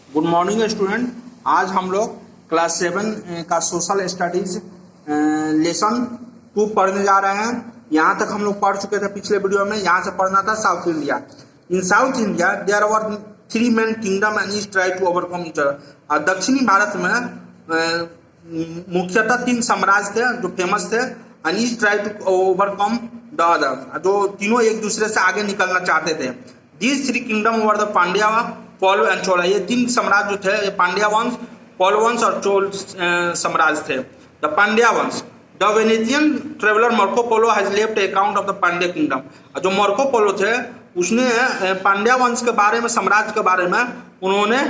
Good morning student. आज हम लोग क्लास 7 का सोशल स्टडीज लेसन 2 पढ़ने जा रहे हैं। यहाँ तक हम लोग पढ़ चुके थे पिछले वीडियो में। यहाँ से पढ़ना था south India. In south India there are 3 main kingdom and each try to overcome each other. दक्षिणी भारत में मुख्यतः 3 साम्राज्य थे जो फेमस थे। And each try to overcome the other, जो तीनों एक दूसरे से आगे निकलना चाहते थे। These 3 kingdom were the Pandya, Pallava and Chola. ये 3 साम्राज्य जो थे, ये पांड्या वंश, पौल वंश और चोल साम्राज्य थे। द पांड्या वंश, the Venetian traveller Marco Polo has left account of the Pandya kingdom. जो मार्को पोलो थे उसने पांड्या वंश के बारे में, साम्राज्य के बारे में उन्होंने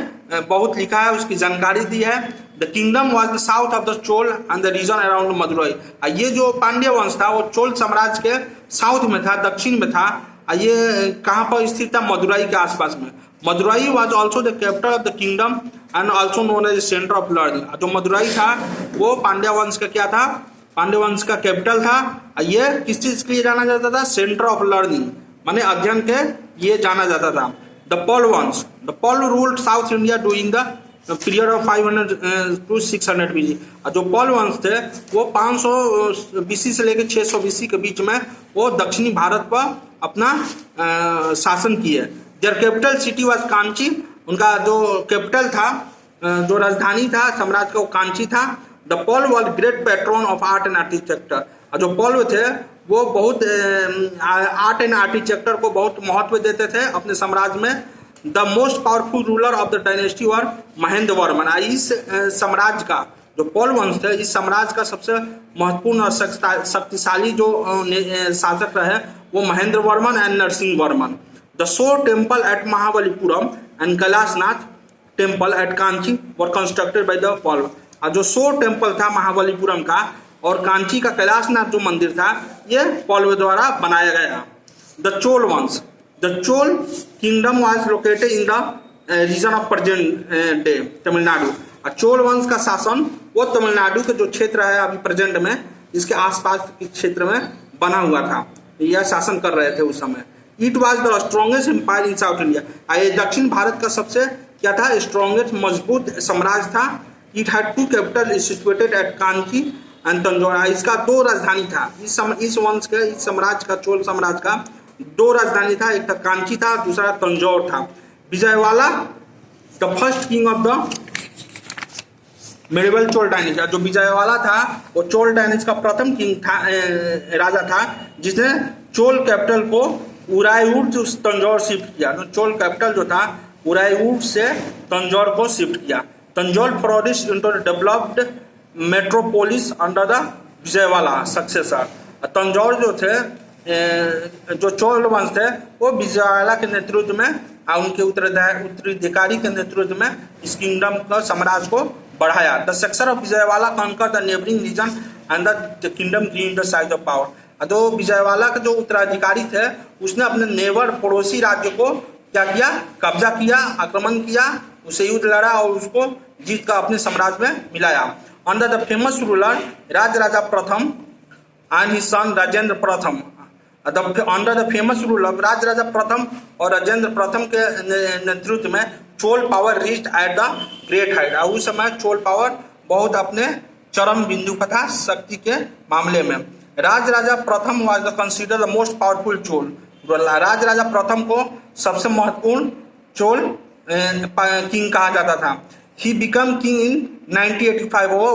बहुत लिखा है, उसकी जानकारी दी है। The kingdom was the south of the Chola and the region around Madurai. ये जो पांड्या वंश था वो चोल साम्राज्य के साउथ में था, दक्षिण में था। ये कहाँ पर स्थित था? मदुरई के आसपास में। Madurai was also the capital of the kingdom and also known as centre of learning. जो मदुरई था वो पांड्या वंश का क्या था? पांड्या वंश का कैपिटल था। ये किस चीज के लिए जाना जाता था? सेंटर ऑफ लर्निंग, माने अध्ययन के ये जाना जाता था। द पौल वंश, द पौल ruled south India during the period of 500 to 600 BC। जो पौल वंश थे वो 500 BC से लेकर 600 BC के बीच में वो दक्षिणी भारत पर अपना शासन किए। Their capital city was Kanchi. उनका जो कैपिटल था, जो राजधानी था साम्राज्य का, वो कांची था। द पौल was great patron of art and architecture. जो पौल थे वो बहुत आर्ट एंड आर्किटेक्चर को बहुत महत्व देते थे अपने साम्राज्य में। The most powerful ruler of the dynasty were Mahendra Varman. इस साम्राज्य का, जो पौल वंश थे, इस साम्राज्य का सबसे महत्वपूर्ण और शक्तिशाली जो शासक रहे वो Mahendra Varman and Narasimha Varman. The shore temple at Mahabalipuram and Kailashnath temple at Kanchi were constructed by the पौल। जो शोर टेम्पल था महाबलीपुरम का और कांची का कैलाशनाथ जो मंदिर था, ये पौल द्वारा बनाया गया। द चोल वंश, the Chola kingdom was located in the region of present day Tamil Nadu. Chola वंश का शासन वो तमिलनाडु के जो क्षेत्र है अभी प्रेजेंट में, इसके आसपास के क्षेत्र में बना हुआ था। यह शासन कर रहे थे उस समय। It was the strongest empire in south India. ये दक्षिण भारत का सबसे क्या था? स्ट्रॉन्गेस्ट, मजबूत साम्राज्य था। It had 2 capital situated at Kanchi and Tanjore. इसका 2 राजधानी था। इस वंश के, इस साम्राज्य का, चोल साम्राज्य का 2 राजधानी था। एक था कांची था, दूसरा तंजौर था। Vijayalaya, the first king of the medieval Chola dynasty. जो विजयवाला था वो चोल डायनेस्टी का प्रथम किंग था, राजा था, जिसने चोल कैपिटल को उरायूर से तंजौर शिफ्ट किया। तो चोल कैपिटल जो था उरायूर से तंजौर को शिफ्ट किया। Tanjore flourished into developed metropolis under the Vijayalaya successor. Tanjore जो थे, जो चोल वंश थे, वो विजयवाला के नेतृत्व में, उनके उत्तराधिकारी के नेतृत्व में इस किंगडम का, साम्राज्य को बढ़ाया। The successor of Vijayalaya conquer the neighbouring region and the kingdom grew in the size of power. जो विजयवाला के जो उत्तराधिकारी थे उसने अपने नेबर, पड़ोसी राज्य को क्या किया? कब्जा किया, आक्रमण किया, उससे युद्ध लड़ा और उसको जीत कर अपने साम्राज्य में मिलाया। अंडर द फेमस रूलर राजा प्रथम एंड हिज सन राजेंद्र प्रथम। अंडर द फेमस रूलर राजा प्रथम और राजेंद्र प्रथम के नेतृत्व में Chola power reached at the great height. उस समय चोल पावर बहुत अपने चरम बिंदु पर था शक्ति के मामले में। राजा प्रथम was the considered the most powerful Chola. Raja प्रथम को सबसे महत्वपूर्ण चोल किंग कहा जाता था। He become king in 1985। वो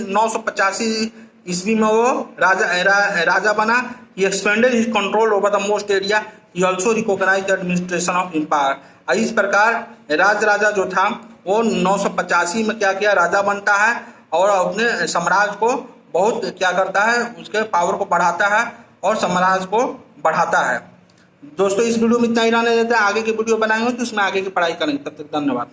985 ईस्वी में वो राजा बना। He expanded his control over the most area. He also recognized the administration of empire। इस प्रकार राजा जो था वो 985 में क्या किया? राजा बनता है और अपने साम्राज्य को बहुत क्या करता है? उसके पावर को बढ़ाता है और साम्राज्य को बढ़ाता है। दोस्तों, इस वीडियो में इतना ही रहने देते हैं। आगे की वीडियो बनाएंगे तो उसमें आगे की पढ़ाई करेंगे। तब तक धन्यवाद।